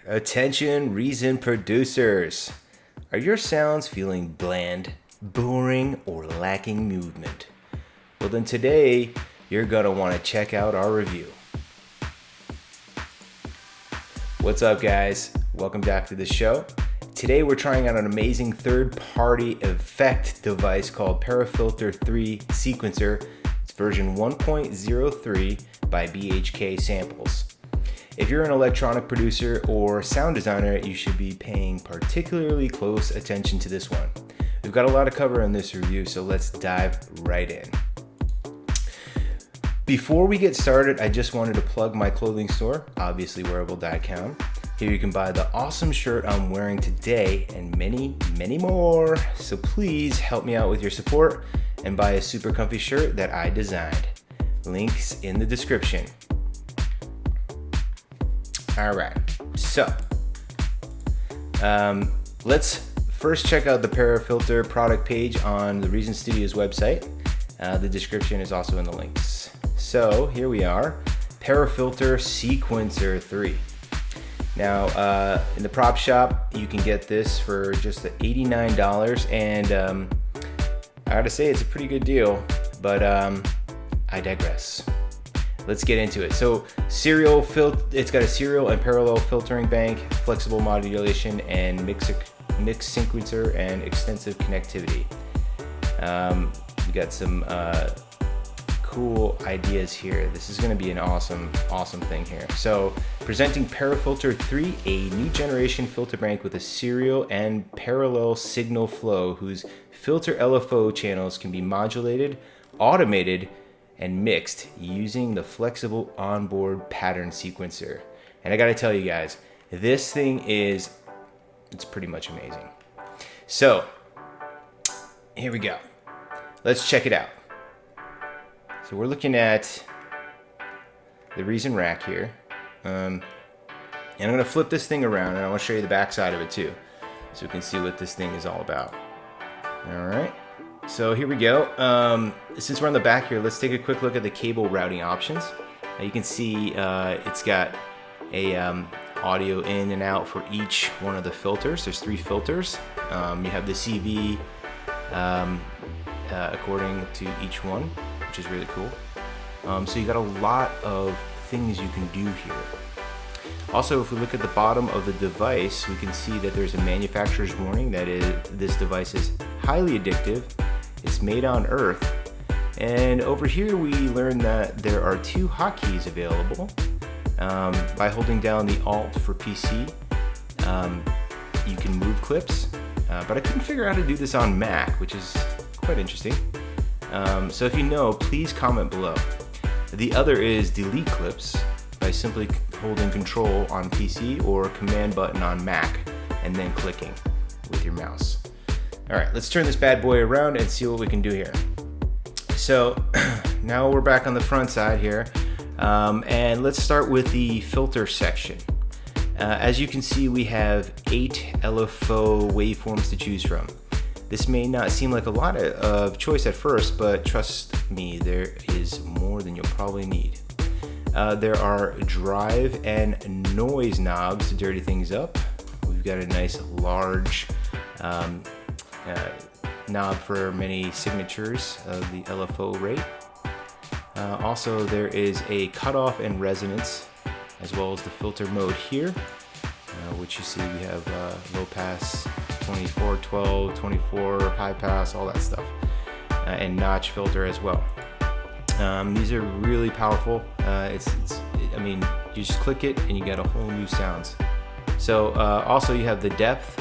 Attention, reason producers. Are your sounds feeling bland, boring, or lacking movement? Well, then today you're gonna want to check out our review. What's up, guys? Welcome back to the show. Today we're trying out an amazing third-party effect device called ParaFilter 3 Sequencer. It's version 1.03 by BHK Samples. If you're an electronic producer or sound designer, you should be paying particularly close attention to this one. We've got a lot to cover in this review, so let's dive right in. Before we get started, I just wanted to plug my clothing store, obviously wearable.com. Here you can buy the awesome shirt I'm wearing today and many, many more. So please help me out with your support and buy a super comfy shirt that I designed. Links in the description. All right, so let's first check out the ParaFilter product page on the Reason Studios website. The description is also in the links. So here we are, ParaFilter Sequencer 3. Now, in the prop shop, you can get this for just $89, and I gotta say it's a pretty good deal, but I digress. Let's get into it. So it's got a serial and parallel filtering bank, flexible modulation, and mix sequencer and extensive connectivity. We got some cool ideas here. This is going to be an awesome thing here. So presenting ParaFilter 3, a new generation filter bank with a serial and parallel signal flow whose filter LFO channels can be modulated, automated, and mixed using the flexible onboard pattern sequencer. And I gotta tell you guys, this thing it's pretty much amazing. So here we go. Let's check it out. So we're looking at the Reason rack here. And I'm gonna flip this thing around and I wanna show you the back side of it too, so you can see what this thing is all about. All right. So here we go. Since we're on the back here, let's take a quick look at the cable routing options. You can see it's got a audio in and out for each one of the filters. There's 3 filters. You have the CV according to each one, which is really cool. So you got a lot of things you can do here. Also, if we look at the bottom of the device, we can see that there's a manufacturer's warning that this device is highly addictive. It's made on Earth. And over here we learned that there are 2 hotkeys available. By holding down the Alt for PC, you can move clips, but I couldn't figure out how to do this on Mac, which is quite interesting. So if you know, please comment below. The other is delete clips by simply holding Control on PC or Command button on Mac and then clicking with your mouse. All right, let's turn this bad boy around and see what we can do here. So now we're back on the front side here, and let's start with the filter section. As you can see, we have 8 LFO waveforms to choose from. This may not seem like a lot of choice at first, but trust me, there is more than you'll probably need. There are drive and noise knobs to dirty things up. We've got a nice large knob for many signatures of the LFO rate. Also, there is a cutoff and resonance, as well as the filter mode here, which you see we have low pass, 24, 12, 24, high pass, all that stuff, and notch filter as well. These are really powerful. I mean, you just click it and you get a whole new sounds. So also you have the depth,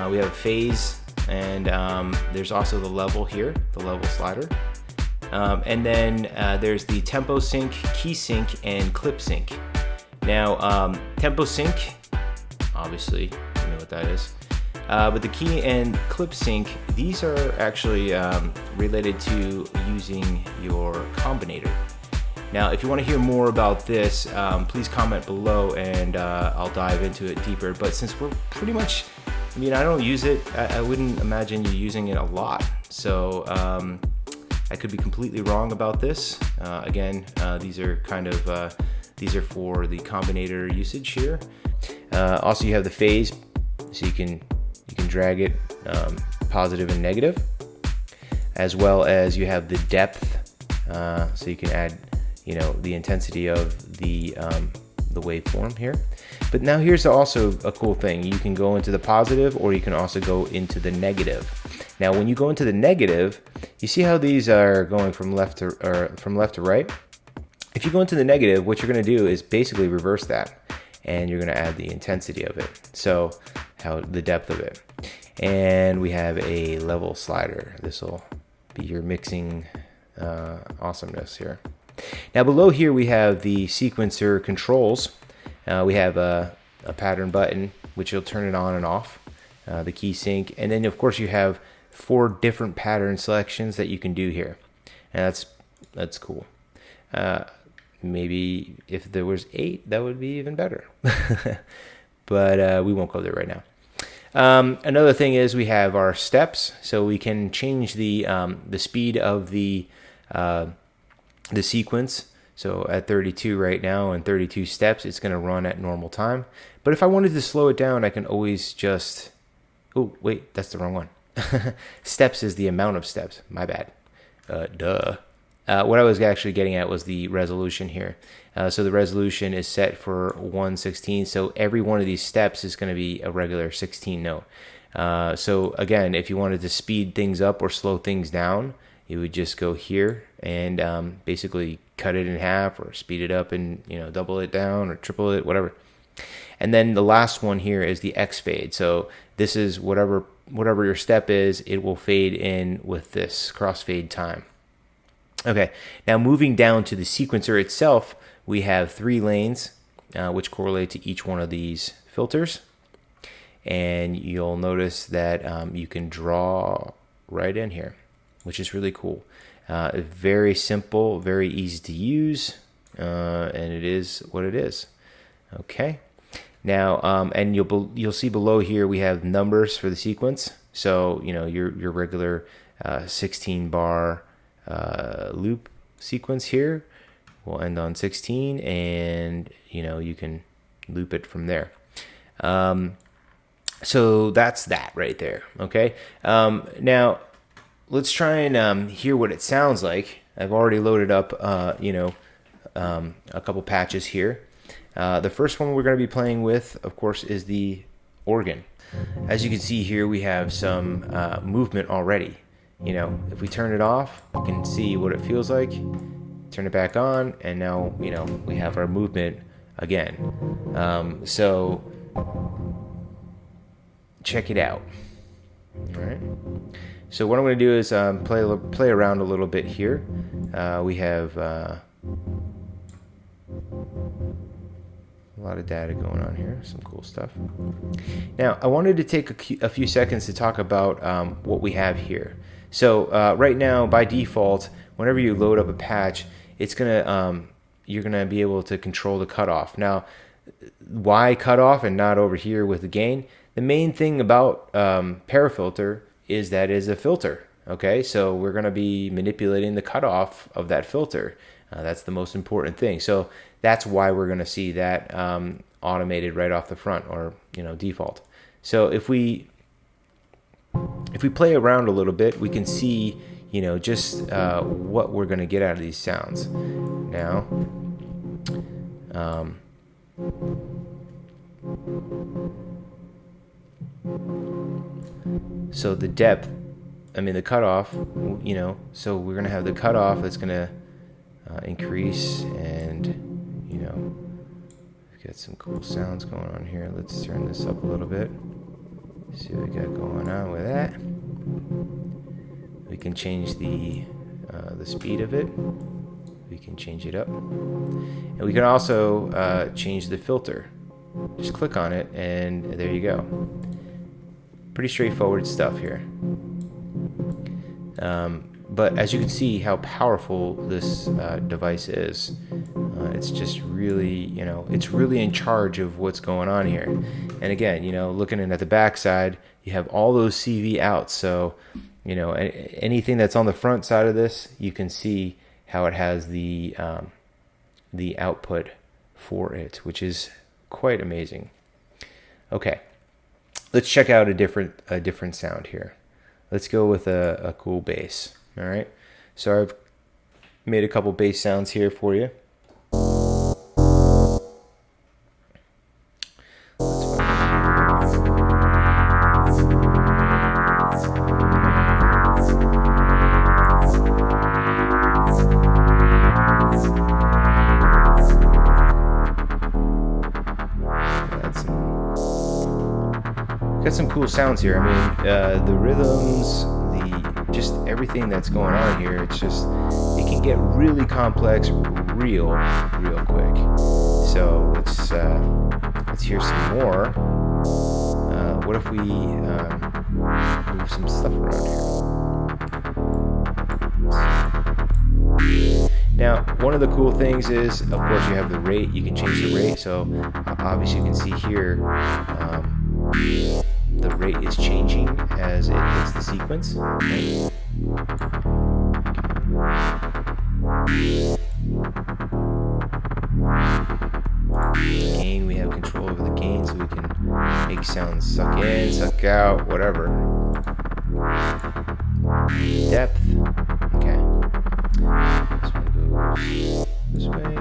we have phase, and there's also the level here, the level slider. And then there's the tempo sync, key sync, and clip sync. Now, tempo sync, obviously, you know what that is. But the key and clip sync, these are actually related to using your combinator. Now, if you want to hear more about this, please comment below and I'll dive into it deeper. But since we're pretty much, I mean, I don't use it, I wouldn't imagine you using it a lot. So I could be completely wrong about this. Again, these are kind of these are for the combinator usage here. Also, you have the phase, so you can drag it positive and negative, as well as you have the depth, so you can add, you know, the intensity of the waveform here. But now here's also a cool thing. You can go into the positive, or you can also go into the negative. Now, when you go into the negative, you see how these are going from left to right. If you go into the negative, what you're going to do is basically reverse that, and you're going to add the intensity of it. So, the depth of it. And we have a level slider. This will be your mixing awesomeness here. Now below here we have the sequencer controls. We have a pattern button, which will turn it on and off, the key sync, and then of course you have 4 different pattern selections that you can do here, and that's cool. Maybe if there was 8, that would be even better. But we won't go there right now. Another thing is we have our steps, so we can change the speed of the sequence. So at 32 right now and 32 steps, it's going to run at normal time. But if I wanted to slow it down, I can always just, oh wait, that's the wrong one. Steps is the amount of steps, my bad. What I was actually getting at was the resolution here. So the resolution is set for 1/16, so every one of these steps is going to be a regular 16 note. So again, if you wanted to speed things up or slow things down, you would just go here and basically cut it in half, or speed it up and, you know, double it down or triple it, whatever. And then the last one here is the X fade. So this is whatever your step is, it will fade in with this crossfade time. Okay, now moving down to the sequencer itself, we have 3 lanes which correlate to each one of these filters. And you'll notice that you can draw right in here, which is really cool. Very simple, very easy to use, and it is what it is. Okay. Now, and you'll see below here we have numbers for the sequence. So, you know, your regular 16 bar loop sequence here will end on 16, and you know, you can loop it from there. So that's that right there. Okay. Now let's try and hear what it sounds like. I've already loaded up, a couple patches here. The first one we're going to be playing with, of course, is the organ. As you can see here, we have some movement already. You know, if we turn it off, you can see what it feels like. Turn it back on, and now, you know, we have our movement again. So check it out. All right. So what I'm going to do is play around a little bit here. We have a lot of data going on here, some cool stuff. Now, I wanted to take a few seconds to talk about what we have here. So right now, by default, whenever you load up a patch, it's gonna you're gonna be able to control the cutoff. Now, why cutoff and not over here with the gain? The main thing about ParaFilter is that it is a filter. Okay, so we're gonna be manipulating the cutoff of that filter. That's the most important thing. So that's why we're gonna see that automated right off the front, or, you know, default. So if we play around a little bit, we can see, you know, just what we're going to get out of these sounds. Now, so the depth, I mean the cutoff, you know, so we're going to have the cutoff that's going to increase, and, you know, we've got some cool sounds going on here. Let's turn this up a little bit. See what we got going on with that. We can change the speed of it. We can change it up, and we can also change the filter. Just click on it, and there you go. Pretty straightforward stuff here. But as you can see how powerful this device is, it's just really, you know, it's really in charge of what's going on here. And again, you know, looking in at the back side, you have all those CV outs. So anything that's on the front side of this, you can see how it has the output for it, which is quite amazing. Okay, let's check out a different sound here. Let's go with a cool bass. All right, so I've made a couple bass sounds here for you. Got some cool sounds here. I mean, the rhythms, just everything that's going on here. It can get really complex real quick. So let's hear some more. What if we move some stuff around here? Now, one of the cool things is, of course, you have the rate. You can change the rate. So obviously, you can see here. The rate is changing as it hits the sequence. Gain, we have control over the gain, so we can make sounds suck in, suck out, whatever. Depth, okay. This one goes this way.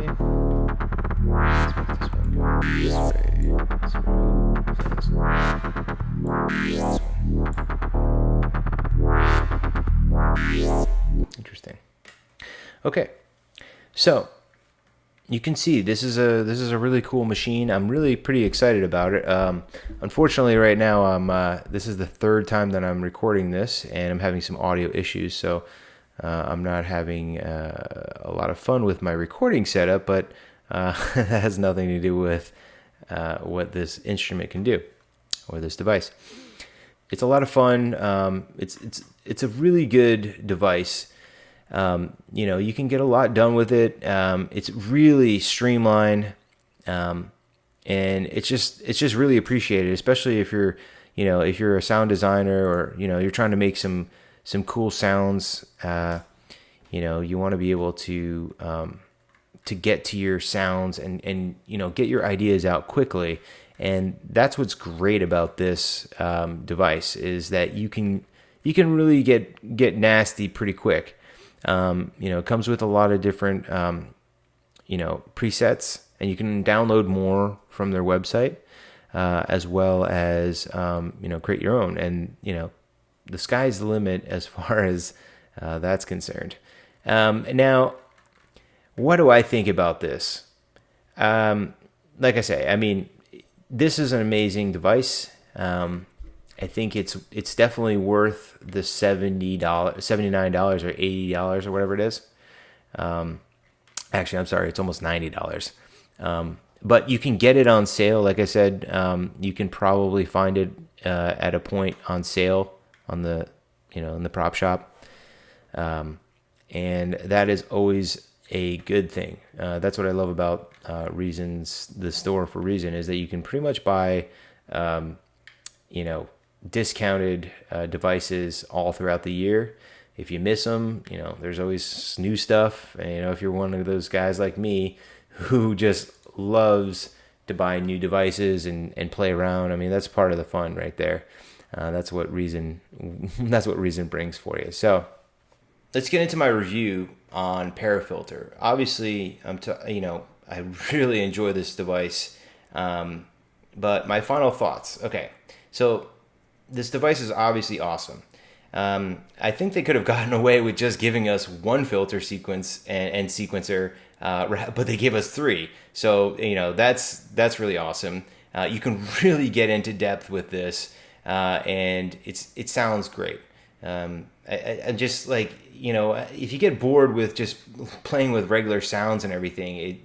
Let's make this one go this way. This one. Interesting. Okay, so you can see this is a really cool machine. I'm really pretty excited about it. Unfortunately, right now this is the third time that I'm recording this, and I'm having some audio issues. So I'm not having a lot of fun with my recording setup, but that has nothing to do with what this instrument can do, or this device. It's a lot of fun. It's a really good device. You can get a lot done with it. It's really streamlined, and it's just really appreciated, especially if you're a sound designer, or you're trying to make some cool sounds. You want to be able to get to your sounds and get your ideas out quickly. And that's what's great about this device, is that you can really get nasty pretty quick. It comes with a lot of different presets, and you can download more from their website, as well as create your own. And the sky's the limit as far as that's concerned. Now, what do I think about this? Like I say, I mean, this is an amazing device. I think it's definitely worth the $79 or $80 or whatever it is. Actually, I'm sorry, it's almost $90. But you can get it on sale. Like I said, you can probably find it at a point on sale on the in the prop shop, and that is always a good thing. That's what I love about Reason's, the store for Reason, is that you can pretty much buy discounted devices all throughout the year. If you miss them, there's always new stuff. And, if you're one of those guys like me who just loves to buy new devices and play around, I mean, that's part of the fun right there. That's what Reason brings for you. So let's get into my review on ParaFilter. Obviously, I really enjoy this device. But my final thoughts. Okay, so this device is obviously awesome. I think they could have gotten away with just giving us one filter sequence and sequencer, but they gave us three. So that's really awesome. You can really get into depth with this, and it sounds great. I just like if you get bored with just playing with regular sounds and everything,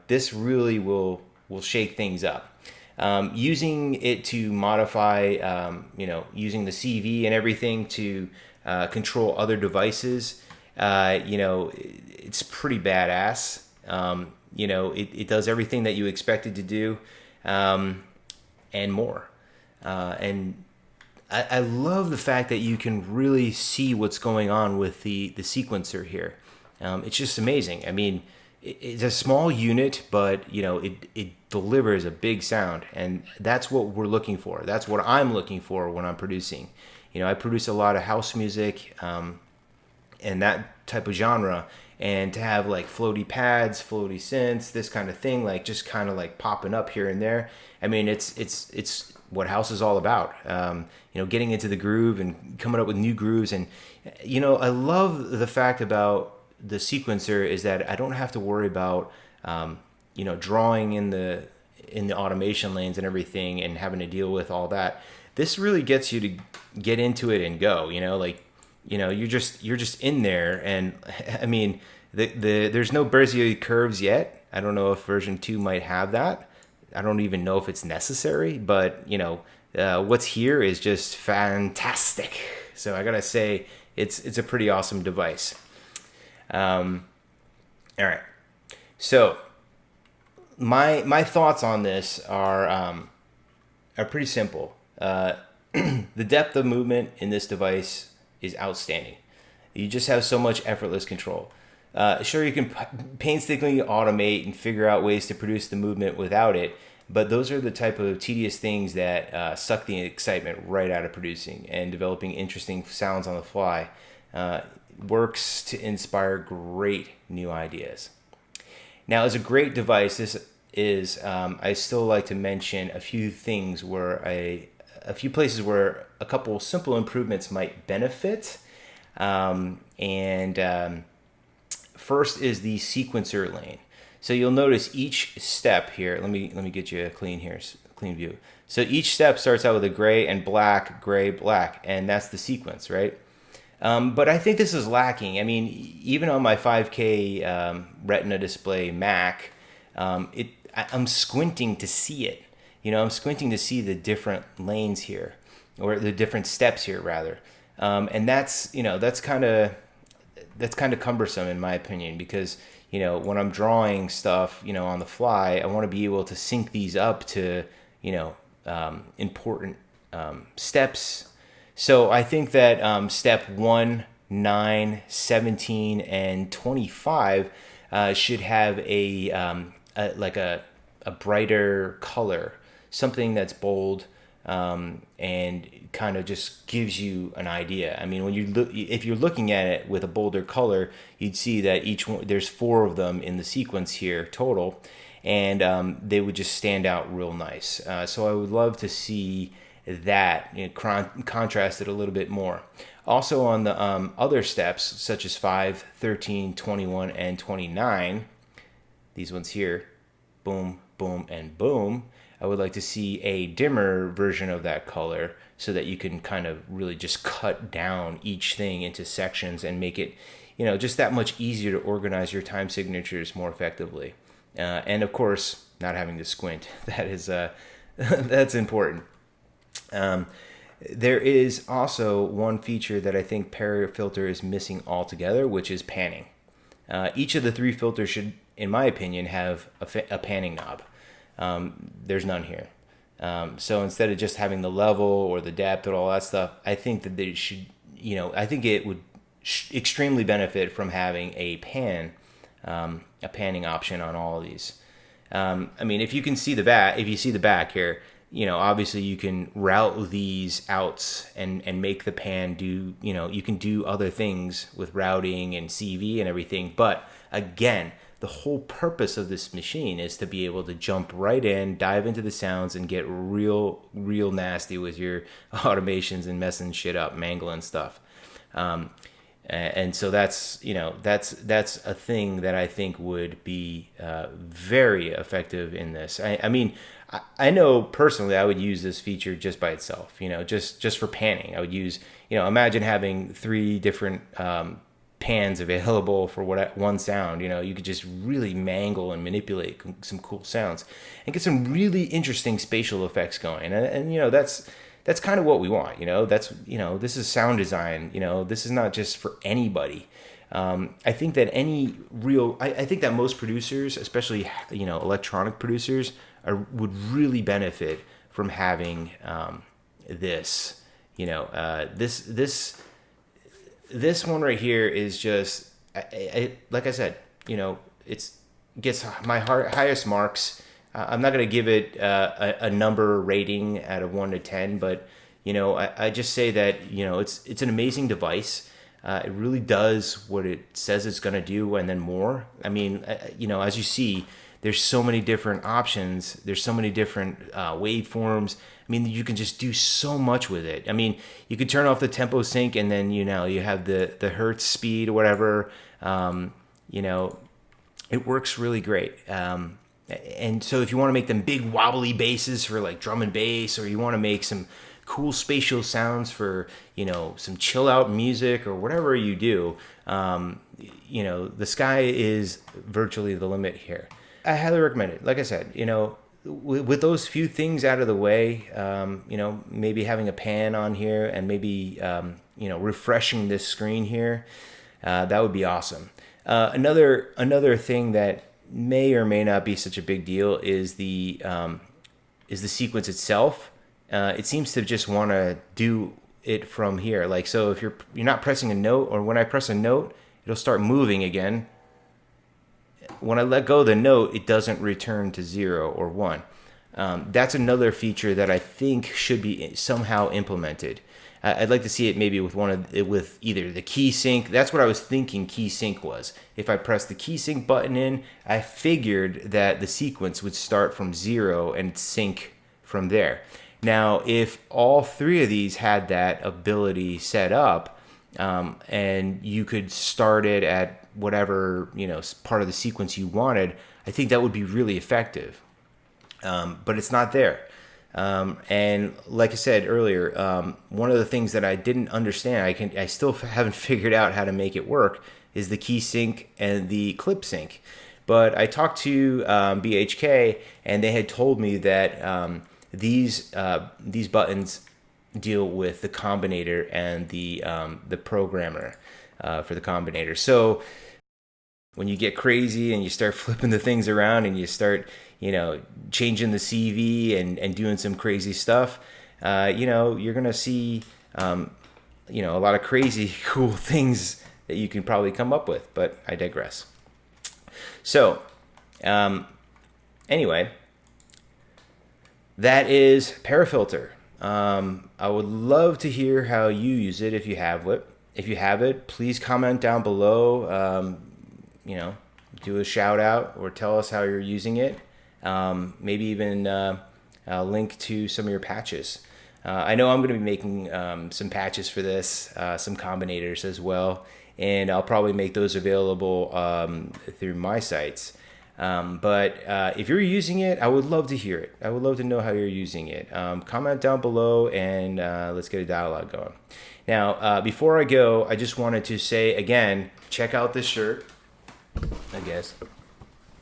this really will shake things up. Using it to modify, using the CV and everything to control other devices, it's pretty badass. It does everything that you expect it to do, and more. And I love the fact that you can really see what's going on with the sequencer here. It's just amazing. I mean, it's a small unit, but it delivers a big sound, and that's what we're looking for. That's what I'm looking for when I'm producing. I produce a lot of house music, and that type of genre, and to have like floaty pads, floaty synths, this kind of thing, like just kind of like popping up here and there. I mean, it's what house is all about. Getting into the groove and coming up with new grooves, and I love the fact about the sequencer is that I don't have to worry about drawing in the automation lanes and everything and having to deal with all that. This really gets you to get into it and go. You're just in there, and I mean there's no Bezier curves yet. I don't know if version 2 might have that. I don't even know if it's necessary, but what's here is just fantastic. So I gotta say it's a pretty awesome device. All right, so my thoughts on this are pretty simple. The depth of movement in this device is outstanding. You just have so much effortless control. Sure, you can painstakingly automate and figure out ways to produce the movement without it, but those are the type of tedious things that suck the excitement right out of producing and developing interesting sounds on the fly. Works to inspire great new ideas. Now, as a great device, this is I still like to mention a few things where a few places where a couple simple improvements might benefit. First is the sequencer lane. So you'll notice each step here. Let me get you a clean view. So each step starts out with a gray and black, gray, black, and that's the sequence, right? But I think this is lacking. I mean, even on my 5K Retina display Mac, I'm squinting to see it. I'm squinting to see the different lanes here, or the different steps here, rather. And that's kind of cumbersome in my opinion, because when I'm drawing stuff on the fly, I want to be able to sync these up to important steps. So I think that step 1, 9, 17, and 25 should have a brighter color, something that's bold, and kind of just gives you an idea. I mean, if you're looking at it with a bolder color, you'd see that each one, there's 4 of them in the sequence here total, and they would just stand out real nice. So I would love to see that contrasted a little bit more. Also on the other steps, such as 5, 13, 21, and 29, these ones here, boom, boom, and boom, I would like to see a dimmer version of that color so that you can kind of really just cut down each thing into sections and make it, just that much easier to organize your time signatures more effectively. And of course, not having to squint. That is, that's important. There is also one feature that I think ParaFilter is missing altogether, which is panning. Each of the 3 filters should, in my opinion, have a panning knob. There's none here. So instead of just having the level or the depth or all that stuff, I think that they should, I think it would extremely benefit from having a panning option on all of these. I mean, if you see the back here, obviously you can route these outs and make the pan do, you can do other things with routing and CV and everything. But again, the whole purpose of this machine is to be able to jump right in, dive into the sounds, and get real nasty with your automations and messing shit up, mangling stuff. And so that's a thing that I think would be very effective in this. I mean, I know personally I would use this feature just by itself, just for panning. I would use, imagine having 3 different pans available for one sound. You could just really mangle and manipulate some cool sounds and get some really interesting spatial effects going. And that's kind of what we want. This is sound design. This is not just for anybody. I think that I think that most producers, especially electronic producers, would really benefit from having this. this one right here is just, like I said, it's gets my highest marks. I'm not going to give it a number rating out of 1 to 10, but I just say that it's an amazing device. It really does what it says it's going to do, and then more. I mean, as you see, there's so many different options. There's so many different waveforms. I mean, you can just do so much with it. I mean, you could turn off the tempo sync, and then you have the hertz speed or whatever. It works really great. And so if you want to make them big wobbly basses for like drum and bass, or you want to make some cool spatial sounds for some chill out music or whatever you do, the sky is virtually the limit here. I highly recommend it. Like I said, with those few things out of the way, maybe having a pan on here and maybe refreshing this screen here, that would be awesome. Another thing that may or may not be such a big deal is the sequence itself. It seems to just want to do it from here. Like, so if you're not pressing a note, or when I press a note, it'll start moving again. When I let go of the note, it doesn't return to 0 or 1. That's another feature that I think should be somehow implemented. I'd like to see it maybe with either the key sync. That's what I was thinking key sync was. If I press the key sync button in, I figured that the sequence would start from 0 and sync from there. Now, if all three of these had that ability set up, and you could start it at whatever part of the sequence you wanted, I think that would be really effective. But it's not there. And like I said earlier, one of the things that I didn't understand, I still haven't figured out how to make it work, is the key sync and the clip sync. But I talked to BHK, and they had told me that these buttons deal with the combinator and the programmer for the combinator. So when you get crazy and you start flipping the things around and you start changing the CV and doing some crazy stuff, you're gonna see a lot of crazy cool things that you can probably come up with, but I digress. So anyway, that is ParaFilter. I would love to hear how you use it if you have it. If you have it, please comment down below. Do a shout out or tell us how you're using it. Maybe even link to some of your patches. I know I'm going to be making some patches for this, some combinators as well, and I'll probably make those available through my sites. But if you're using it, I would love to hear it. I would love to know how you're using it. Comment down below, and let's get a dialogue going. Now, before I go, I just wanted to say again, check out this shirt, I guess.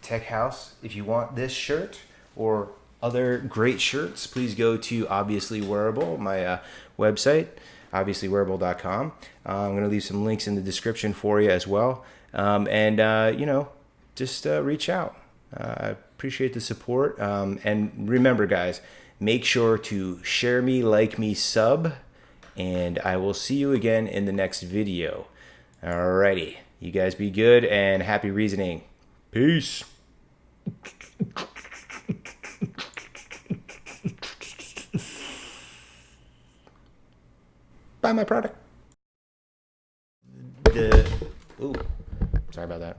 Tech House. If you want this shirt or other great shirts, please go to Obviously Wearable, my website, obviouslywearable.com. I'm going to leave some links in the description for you as well. Just reach out. I appreciate the support. And remember, guys, make sure to share me, like me, sub, and I will see you again in the next video. Alrighty. You guys be good and happy reasoning. Peace. Buy my product. Ooh, sorry about that.